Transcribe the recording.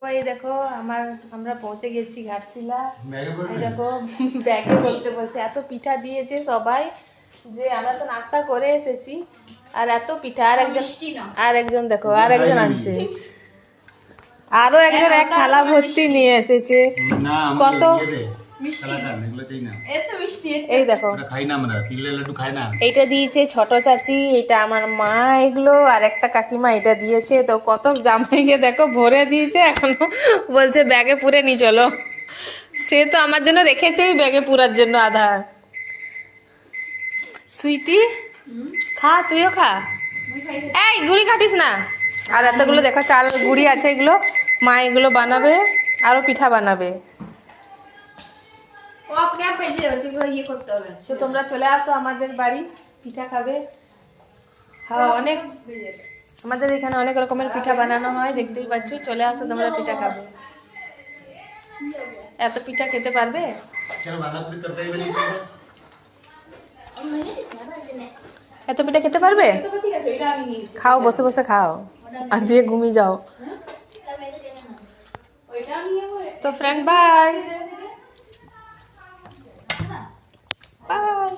এই দেখো আমরা পৌঁছে গেছি ঘাটশিলা। এই দেখো ব্যাগে করতে বলছে, এত পিঠা দিয়েছে সবাই যে আমরা তো নাস্তা করে এসেছি, আর এত পিঠা। আর একজন দেখো আর একজন আনছে, আরো একজন এক থালা ভর্তি নিয়ে এসেছে। কত এই দেখো এইটা দিয়েছে ছোট চাচি, এটা আমার মা, এগুলো আর একটা কাকিমা এটা দিয়েছে। তো কত জামাইকে দেখো ভরে দিয়েছে, এখনো বলছে ব্যাগে পুরে নিয়ে চলো। সে তো আমার জন্য রেখেছেই ব্যাগে পুরার জন্য আধা। সুইটি খা, তুইও খা। এই গুড়ি কাটিস না। আর এতগুলো দেখো চাল গুড়ি আছে, এগুলো মা এগুলো বানাবে, আরো পিঠা বানাবে। তো তোমরা চলে আসো আমাদের বাড়ি, পিঠা খাবে। হ্যাঁ, অনেক আমাদের এখানে অনেক রকমের পিঠা বানানো হয়, দেখতেই পাচ্ছ। চলে আসো তোমরা, পিঠা খাবে। এত পিঠা খেতে পারবে? এত পিঠা খেতে পারবে? খাও, বসে বসে খাও, আর দিয়ে ঘুমিয়ে যাও। তো ফ্রেন্ড, বাই বাই।